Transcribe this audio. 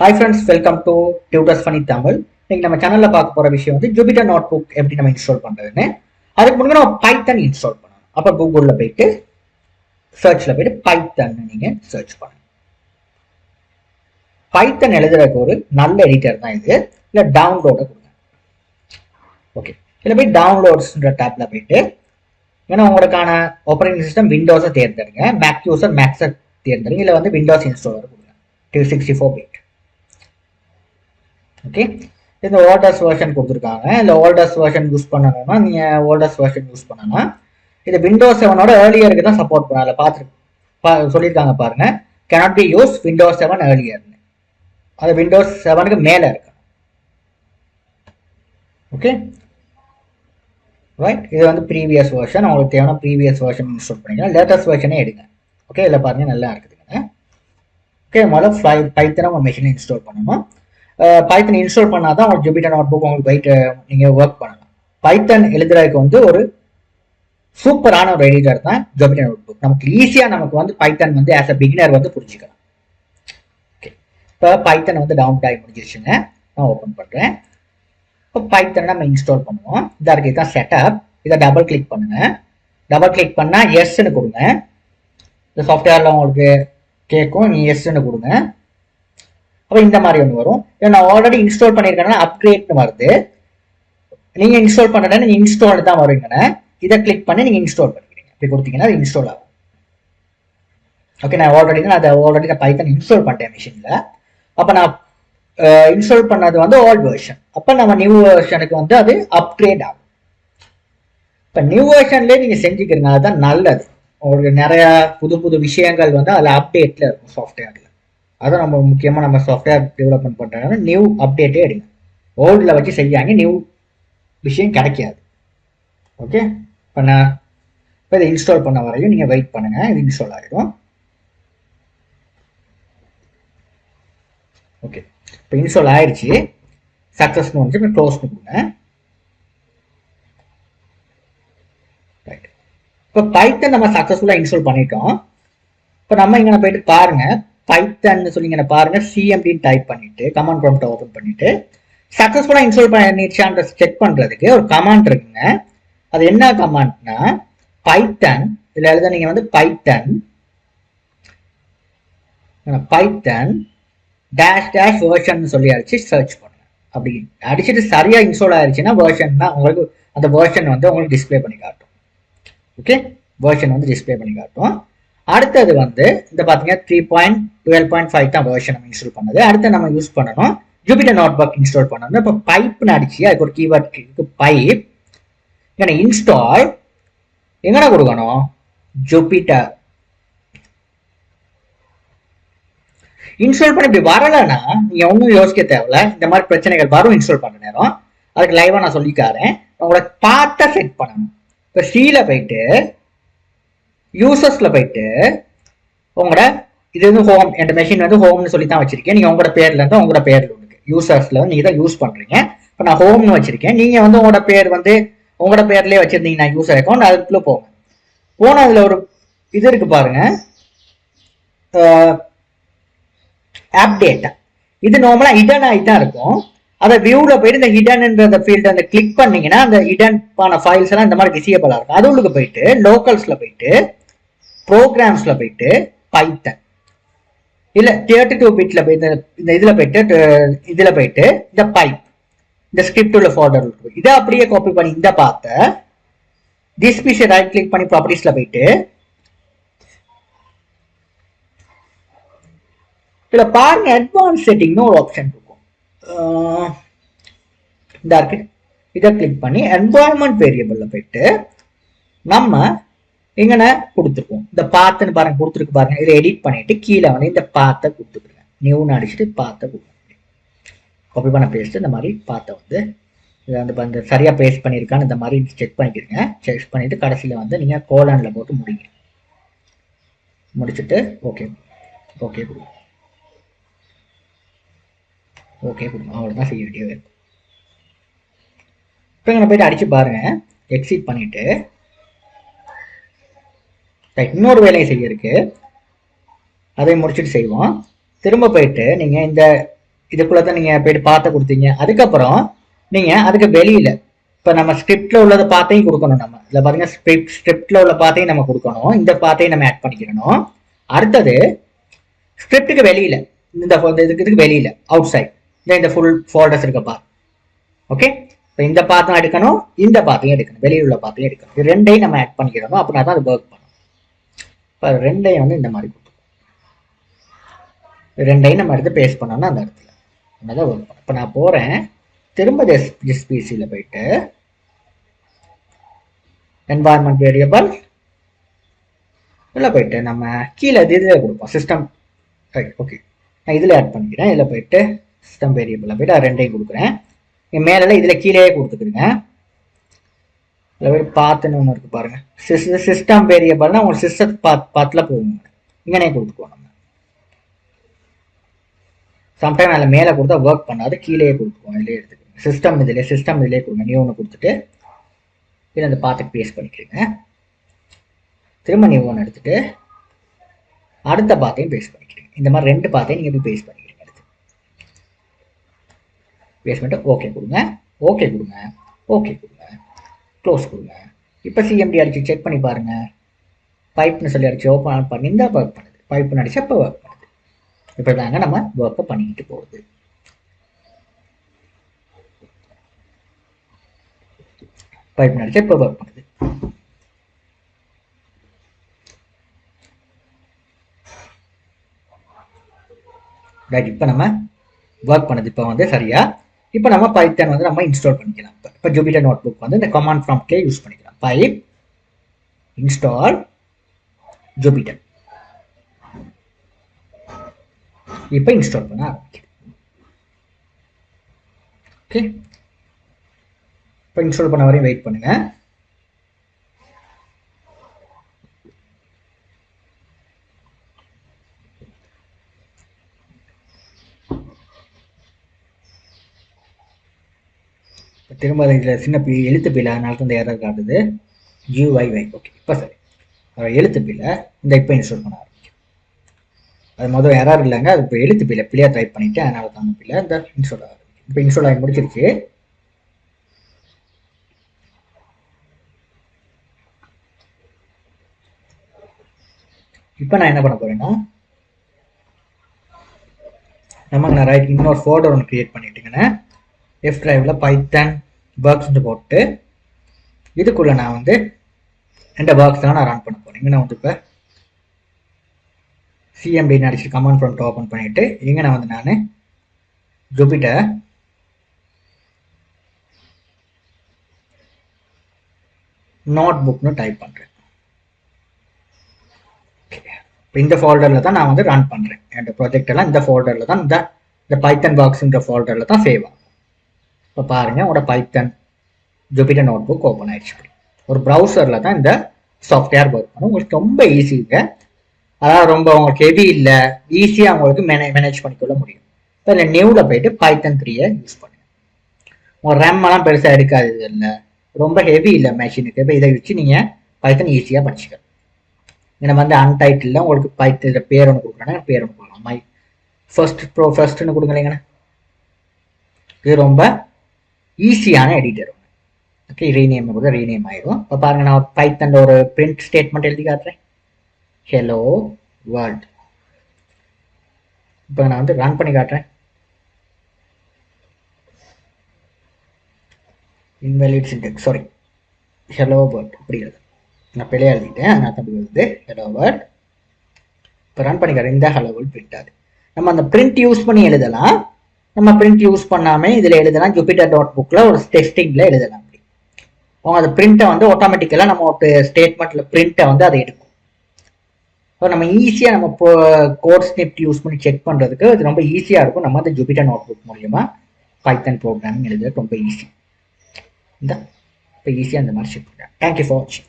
Hi friends, welcome to Tutors Funny Tamil. இன்னைக்கு நம்ம சேனல்ல பார்க்க போற விஷயம் வந்து Jupyter Notebook எப்படி நம்ம இன்ஸ்டால் பண்றதுன்னு. அதுக்கு முன்னாடி நம்ம பைத்தன் இன்ஸ்டால் பண்ணணும். அப்ப கூகுள்ல போயிட்டு சர்ச்ல போயிட்டு பைத்தன் நீங்க சர்ச் பண்ணுங்க. பைத்தன் எழுதுறதுக்கு ஒரு நல்ல எடிட்டர் தான் இது. இல்ல டவுன்லோட கொடுங்க. ஓகே. இதுல போய் டவுன்லோட்ஸ்ன்ற டேப்ல போயிட்டு ஏன்னா உங்களுக்கான ஆப்பரேட்டிங் சிஸ்டம் விண்டோஸை தேர்ந்தெடுங்க. மேக் யூசர் மேக்ஸை தேர்ந்தெடுங்க. இல்லை வந்து விண்டோஸ் இன்ஸ்டாலர் கொடுங்க. 264 பிட். ஓகே, இந்த ஓல்டஸ்ட் வெர்ஷன் கொடுத்துருக்காங்க. இல்லை ஓல்டஸ்ட் வெர்ஷன் யூஸ் பண்ணணும்னா நீங்கள் ஓல்டஸ்ட் வெர்ஷன் யூஸ் பண்ணணும். இது விண்டோஸ் 7ஓட ஏர்லியருக்கு தான் சப்போர்ட் பண்ண. அதில் சொல்லியிருக்காங்க பாருங்க, cannot be used Windows 7 ஏர்லியர்னு. அது விண்டோஸ் 7க்கு மேலே இருக்கு. ஓகே ரைட், இது வந்து ப்ரீவியஸ் வெர்ஷன். உங்களுக்கு தேவையான ப்ரீவியஸ் வெர்ஷன் இன்ஸ்டால் பண்ணிக்கலாம். லேட்டஸ்ட் வெர்ஷனே எடுங்க. ஓகே, இதில் பாருங்க நல்லா இருக்குதுங்க. ஓகே, முதல்ல பைத்தனை உங்கள் மெஷினை இன்ஸ்டால் பண்ணணும். பைத்தன் இன்ஸ்டால் பண்ணால் தான் உங்களுக்கு ஜூபிட்டர் நோட்புக் உங்களுக்கு போயிட்டு நீங்கள் ஒர்க் பண்ணலாம். பைத்தன் எழுதுறதுக்கு வந்து ஒரு சூப்பரான ஒரு எடிட்டர் தான் ஜூபிட்டர் நோட்புக். நமக்கு ஈஸியாக நமக்கு வந்து பைத்தன் வந்து ஆஸ் அ பிகினர் வந்து புரிஞ்சுக்கலாம். ஓகே, இப்போ பைத்தன் வந்து டவுன்லோட் ஆகி முடிஞ்சிருச்சுங்க. நான் ஓப்பன் பண்ணுறேன். இப்போ பைத்தனை நம்ம இன்ஸ்டால் பண்ணுவோம். இதாக இருக்குது, இதுதான் செட்டப். இதை டபுள் கிளிக் பண்ணுங்க. டபுள் கிளிக் பண்ணால் எஸ்ன்னு கொடுங்க. இந்த சாஃப்ட்வேரில் உங்களுக்கு கேட்கும், நீ எஸ்ன்னு கொடுங்க. அப்போ இந்த மாதிரி ஒன்று வரும். நான் ஆல்ரெடி இன்ஸ்டால் பண்ணியிருக்கேன்னா அப்கிரேட்னு வருது. நீங்கள் இன்ஸ்டால் பண்ணுறேன்னா நீங்கள் இன்ஸ்டால் தான் வருவீங்கண்ணே. இதை கிளிக் பண்ணி நீங்கள் இன்ஸ்டால் பண்ணிக்கிறீங்க. இப்படி கொடுத்தீங்கன்னா அது இன்ஸ்டால் ஆகும். ஓகே, நான் ஆல்ரெடி பைத்தன் இன்ஸ்டால் பண்ணிட்டேன் மிஷினில். அப்போ நான் இன்ஸ்டால் பண்ணது வந்து ஓல்ட் வெர்ஷன். அப்போ நம்ம நியூ வெர்ஷனுக்கு வந்து அது அப்கிரேட் ஆகும். இப்போ நியூ வெர்ஷன்லேயே நீங்கள் செஞ்சுக்கிறீங்க, அதுதான் நல்லது. உங்களுக்கு நிறையா புது புது விஷயங்கள் வந்து அதில் அப்டேட்டில் இருக்கும் சாஃப்ட்வேரில். அதான் நம்ம முக்கியமாக நம்ம சாஃப்ட்வேர் டெவலப்மெண்ட் பண்ணுறாங்கன்னா நியூ அப்டேட்டே எடுங்க. ஓல்டில் வச்சு செய்யாங்க, நியூ விஷயம் கிடைக்காது. ஓகே, இப்போ நான் இப்போ இதை இன்ஸ்டால் பண்ண வரையும் நீங்கள் வெயிட் பண்ணுங்கள். இது இன்ஸ்டால் ஆகிடும். ஓகே, இப்போ இன்ஸ்டால் ஆயிடுச்சு. சக்ஸஸ்னு வந்து இப்போ க்ளோஸ்னு கொடுங்க. ரைட், இப்போ பைத்தன் நம்ம சக்ஸஸ்ஃபுல்லாக இன்ஸ்டால் பண்ணிட்டோம். இப்போ நம்ம இங்கே போயிட்டு பாருங்க, பைத்தன் சொல்லிங்க பாருங்க, சிஎம்டின்னு டைப் பண்ணிட்டு கமாண்ட் ப்ராம்ப்ட் ஓபன் பண்ணிட்டு சக்சஸ்ஃபுல்லா இன்ஸ்டால் பண்ணிடுச்சான்ற செக் பண்றதுக்கு ஒரு கமாண்ட் இருக்குங்க. அது என்ன கமாண்ட்னா பைத்தன், இதுல எழுத நீங்க வந்து பைத்தன் டேஷ் டேஷ் வெர்ஷன் சொல்லி அடிச்சு சர்ச் பண்ணுங்க. அப்படி அடிச்சுட்டு சரியா இன்ஸ்டால் ஆயிடுச்சுன்னா வெர்ஷன்னா உங்களுக்கு அந்த வெர்ஷன் வந்து உங்களுக்கு டிஸ்பிளே பண்ணி காட்டும். ஓகே, வெர்ஷன் வந்து டிஸ்பிளே பண்ணி காட்டும். அடுத்தது வந்து இந்த பார்த்தீங்கன்னா 3.12.5 தான் வெர்ஷன் நம்ம இன்ஸ்டால் பண்ணது. அடுத்து நம்ம யூஸ் பண்ணணும் ஜூபிட்டர் நோட்புக் இன்ஸ்டால் பண்ணணும். இப்போ பைப்னு அடிச்சு அதுக்கு ஒரு கீவேர்ட் இருக்கு, பைப். ஏன்னா இன்ஸ்டால் எங்கடா கொடுக்கணும், ஜூபிட்டர். இன்ஸ்டால் பண்ணி இப்படி வரலன்னா நீங்க ஒன்றும் யோசிக்க தேவையில்ல. இந்த மாதிரி பிரச்சனைகள் வரும் இன்ஸ்டால் பண்ண நேரம். அதுக்கு லைவா நான் சொல்லிக்காரேன். உங்களோட பார்ட்டை செட் பண்ணணும். இப்போ சீல போயிட்டு யூசர்ஸ்ல போயிட்டு உங்களோட இது வந்து ஹோம், என் மெஷின் வந்து ஹோம்னு சொல்லி தான் வச்சிருக்கேன். நீங்க உங்களோட பேர்ல இருந்து உங்களோட பேர்ல இருக்கு யூசர்ஸ்ல நீங்க தான் யூஸ் பண்றீங்க. இப்போ நான் ஹோம்னு வச்சிருக்கேன். நீங்க வந்து உங்களோட பேர் வந்து உங்களோட பேர்லயே வச்சிருந்தீங்கன்னா யூசர் அக்கௌண்ட் அதுக்குள்ள போங்க. போனா அதுல ஒரு இது இருக்கு பாருங்க, ஆப் டேட்டா. இது நார்மலா ஹிடன் ஆகி தான் இருக்கும். அதை வியூல போயிட்டு இந்த ஹிடன்ன்ற ஃபீல்ட் அந்த கிளிக் பண்ணீங்கன்னா அந்த ஹிடன்பான ஃபைல்ஸ் எல்லாம் இந்த மாதிரி விசியபிளா இருக்கும். அது உங்களுக்கு போயிட்டு லோக்கல்ஸ்ல போயிட்டு ப்ரோக்ராம்ஸ்ல போயிட்டு பைத்தன் இல்ல 32 பிட்ல போயிட்டு இந்த இதுல போயிட்டு இந்த பைப் இந்த ஸ்கிரிப்ட் உள்ள ஃபோல்டர் இருக்கு. இதை அப்படியே காப்பி பண்ணி இந்த பார்த்த திஸ் பீஸ் ரைட் கிளிக் பண்ணி ப்ராப்பர்ட்டிஸ்ல போயிட்டு இதுல பாருங்க அட்வான்ஸ் செட்டிங்னு ஒரு ஆப்ஷன் இருக்கும். இந்த இருக்கு, இதை கிளிக் பண்ணி என்வாயன்மெண்ட் வேரியபிள்ல போயிட்டு நம்ம எங்கன்னா கொடுத்துருக்கோம். இந்த பாத்துன்னு பாருங்க கொடுத்துருக்கு பாருங்க. இதை எடிட் பண்ணிட்டு கீழே வந்து இந்த பாத்தை கொடுத்துருங்க. நியூன்னு அடிச்சுட்டு பாத்தை கொடுத்துருங்க. காப்பி பண்ண பேஸ்ட் இந்த மாதிரி பாத்தை வந்து இதை வந்து சரியா பேஸ்ட் பண்ணியிருக்கான்னு இந்த மாதிரி செக் பண்ணிக்கிறீங்க. செக் பண்ணிட்டு கடைசியில வந்து நீங்க கோலன்ல போட்டு முடிங்க. முடிச்சுட்டு ஓகே ஓகே கொடுங்க. ஓகே கொடுங்க. அவ்வளோதான் செய்ய வேண்டியது. இப்போ இங்கே போயிட்டு அடிச்சு பாருங்க, எக்ஸிட் பண்ணிட்டு இன்னொரு வேலையை செய்ய இருக்கு, அதை முடிச்சுட்டு செய்வோம். திரும்ப போயிட்டு நீங்க இந்த இதுக்குள்ள தான் நீங்கள் போயிட்டு பார்த்து கொடுத்தீங்க. அதுக்கப்புறம் நீங்கள் அதுக்கு வெளியில் இப்போ நம்ம ஸ்கிரிப்டில் உள்ளதை பார்த்தையும் கொடுக்கணும். நம்ம இதில் பாருங்க, ஸ்கிரிப்டில் உள்ள பார்த்தையும் நம்ம கொடுக்கணும். இந்த பார்த்தையும் நம்ம ஆட் பண்ணிக்கிறணும். அடுத்தது ஸ்கிரிப்டுக்கு வெளியில் இந்த இதுக்கு வெளியில் அவுட் சைட் இந்த ஃபுல் ஃபோல்டர்ஸ் இருக்கப்பா. ஓகே, இப்போ இந்த பாத்தும் எடுக்கணும், இந்த பாத்தையும் எடுக்கணும், வெளியில் உள்ள பாத்தையும் எடுக்கணும். இது ரெண்டையும் நம்ம ஆட் பண்ணிக்கிறணும். அப்படின்னா தான் அது ஒர்க் பண்ணணும். இப்போ ரெண்டையும் வந்து இந்த மாதிரி கொடுத்துக்கணும். ரெண்டையும் நம்ம எடுத்து பேஸ்ட் பண்ணோம்னா அந்த இடத்துல தான் ஒர்க் பண்ணும். இப்போ நான் போகிறேன், திரும்ப ஜிஸ்பிசியில் போயிட்டு என்வாயர்மெண்ட் வேரியபிள் இதில் போயிட்டு நம்ம கீழே இதில் கொடுப்போம் சிஸ்டம். ரைட், ஓகே, நான் இதில் ஆட் பண்ணிக்கிறேன். இதில் போயிட்டு சிஸ்டம் வேரியபிளில் போயிட்டு ரெண்டையும் கொடுக்குறேன். மேலே இதில் கீழே கொடுத்துக்கிறேங்க. இதில் போய் பார்த்துன்னு ஒன்று இருக்குது பாருங்கள், சிஸ்டம் வேரியபிள்னா உங்கள் சிஸ்டத்தை பார்த்துல போகுங்க. இங்கனே கொடுத்துக்குவோம். நம்ம சம்டைம் அதில் மேலே கொடுத்தா ஒர்க் பண்ணாது, கீழே கொடுத்துக்குவோம். இதிலே எடுத்துக்கோங்க. சிஸ்டம் இதிலே கொடுங்க. நியூ ஒன்று கொடுத்துட்டு இதில் அந்த பாத்துக்கு பேஸ்ட் பண்ணிக்கிறீங்க. திரும்ப நியூ ஒன்று எடுத்துட்டு அடுத்த பாத்தையும் பேஸ்ட் பண்ணிக்கிறீங்க. இந்த மாதிரி ரெண்டு பாத்தையும் நீங்கள் போய் பேஸ்ட் பண்ணிக்கிறீங்க. பேஸ்ட் பண்ணிட்டு ஓகே கொடுங்க, ஓகே கொடுங்க, ஓகே கொடுங்க, க்ளோஸ் கொடுங்க. இப்போ சிஎம்டி அடிச்சு செக் பண்ணி பாருங்க. பைப்னு சொல்லி அடிச்சு ஓப்பன் பண்ணி இந்த ஒர்க் பண்ணுது. பைப்னு அடிச்சு அப்போ ஒர்க் பண்ணுது. இப்போ தாங்க நம்ம ஒர்க்கை பண்ணிக்கிட்டு போகுது. பைப்னு அடிச்சு இப்போ ஒர்க் பண்ணுது. ரைட், இப்போ நம்ம ஒர்க் பண்ணுது. இப்போ வந்து சரியா இப்போ நம்ம பைத்தன் வந்து நம்ம இன்ஸ்டால் பண்ணிக்கலாம். இப்போ ஜூபிட்டர் நோட் புக் வந்து இந்த கமாண்ட் ப்ராம்ப்ட்லேயே யூஸ் பண்ணிக்கலாம். Pipe install Jupiter. இப்போ இன்ஸ்டால் பண்ண ஆரம்பிக்கும். ஓகே, இப்போ இன்ஸ்டால் பண்ண வரையும் வெயிட் பண்ணுங்க. திரும்ப இதில் சின்ன எழுத்து பிள்ளை, அதனால தான் இந்த எரர் காட்டுது. UYY. ஓகே, இப்போ சரி. எழுத்து பிள்ளை இந்த இப்போ இன்ஸ்டால் பண்ண ஆரம்பிக்கும். அது முதல் எரர் இல்லைங்க, அது இப்போ எழுத்து பிள்ளையாக டைப் பண்ணிவிட்டு அதனால தான் பிள்ளை இந்த இன்ஸ்டால் ஆரம்பிக்கும். இப்போ இன்ஸ்டால் ஆகி முடிச்சிருச்சு. இப்போ நான் என்ன பண்ண போறேன்னா, நான் ரைட் இன்னொரு ஃபோல்டர் ஒன்று கிரியேட் பண்ணிட்டுங்கண்ணே. எஃப் டிரைவில் பைத்தன் ஒர்க்ஸ்ன்னு போட்டு இதுக்குள்ளே நான் வந்து இந்த ஒர்க்ஸ் தான் நான் ரன் பண்ண போகிறேன். இங்கே நான் வந்து இப்போ சிஎம்டின்னு அடிச்சுட்டு கமாண்ட் ப்ராம்ப்ட் ஓப்பன் பண்ணிவிட்டு இங்கே நான் வந்து நான் ஜூபிட்டர் நோட் புக்னு டைப் பண்ணுறேன். இப்போ இந்த ஃபோல்டரில் தான் நான் வந்து ரன் பண்ணுறேன். என்னோட ப்ராஜெக்ட் எல்லாம் இந்த ஃபோல்டரில் தான் இந்த பைத்தன் பாக்ஸுன்ற ஃபோல்டரில் தான் சேவ் ஆகும். இப்போ பாருங்கள், உங்களோட பைத்தன் ஜூபிட்டர் நோட் புக் ஓப்பன் ஆயிடுச்சு. ஒரு ப்ரௌசரில் தான் இந்த சாஃப்ட்வேர் ஒர்க் பண்ணும். உங்களுக்கு ரொம்ப ஈஸிங்க. அதாவது ரொம்ப உங்களுக்கு ஹெவி இல்லை, ஈஸியாக உங்களுக்கு மேனேஜ் பண்ணிக்கொள்ள முடியும். இப்போ இல்லை நியூவில் போயிட்டு பைத்தன் 3 யூஸ் பண்ணுங்க. உங்கள் ரேம்லாம் பெருசாக எடுக்காது, இது இல்லை ரொம்ப ஹெவி இல்லை மெஷினுக்கு. இப்போ இதை வச்சு நீங்கள் பைத்தன் ஈஸியாக படிச்சுக்கலாம். நம்ம வந்து அன்டைட்டில் உங்களுக்கு பைத்தன் பேர் ஒன்று கொடுக்குறாங்க, பேர் ஒன்று கொடுக்கலாம். மை ஃபர்ஸ்ட்னு கொடுங்க இல்லைங்கண்ணா. இது ரொம்ப ஈஸியான எடிட்டர். ஓகே, ரீநேம் கூட ரீநேம் ஆயிடும். இப்போ பாருங்க, நான் பைத்தன் ஒரு பிரிண்ட் ஸ்டேட்மெண்ட் எழுதி காட்டுறேன். Hello world. இப்போ நான் வந்து ரன் பண்ணி காட்டுறேன். Invalid Sintex, sorry, hello world இப்படி எழுது. நான் பிள்ளையா எழுதிட்டேன், அதனால தான் வருது ஹலோ வேர்ல்ட். இப்போ ரன் பண்ணி காட்டுறேன். இந்த ஹலோ வேர்ல்ட் பிரிண்ட் ஆகுது. நம்ம அந்த பிரிண்ட் யூஸ் பண்ணி எழுதலாம், நம்ம பிரிண்ட் யூஸ் பண்ணாமல் இதில் எழுதலாம். ஜூபிட்டர் நோட் புக்கில் ஒரு டெஸ்டிங்கில் எழுதலாம். அப்படி அவங்க அந்த பிரிண்ட்டை வந்து ஆட்டோமேட்டிக்கலாக நம்ம ஒரு ஸ்டேட்மெண்ட்டில் பிரிண்ட்டை வந்து அதை எடுக்கும். ஸோ நம்ம ஈஸியாக நம்ம இப்போ கோட் ஸ்னிப்ட் யூஸ் பண்ணி செக் பண்ணுறதுக்கு அது ரொம்ப ஈஸியாக இருக்கும். நம்ம அந்த ஜூபிட்டர் நோட் புக் மூலியமாக பைத்தன் ப்ரோக்ராமிங் எழுதுறது ரொம்ப ஈஸி. இந்த இப்போ ஈஸியாக அந்த மாதிரி செக் பண்ணுறேன். தேங்க்யூ ஃபார் வாட்சிங்.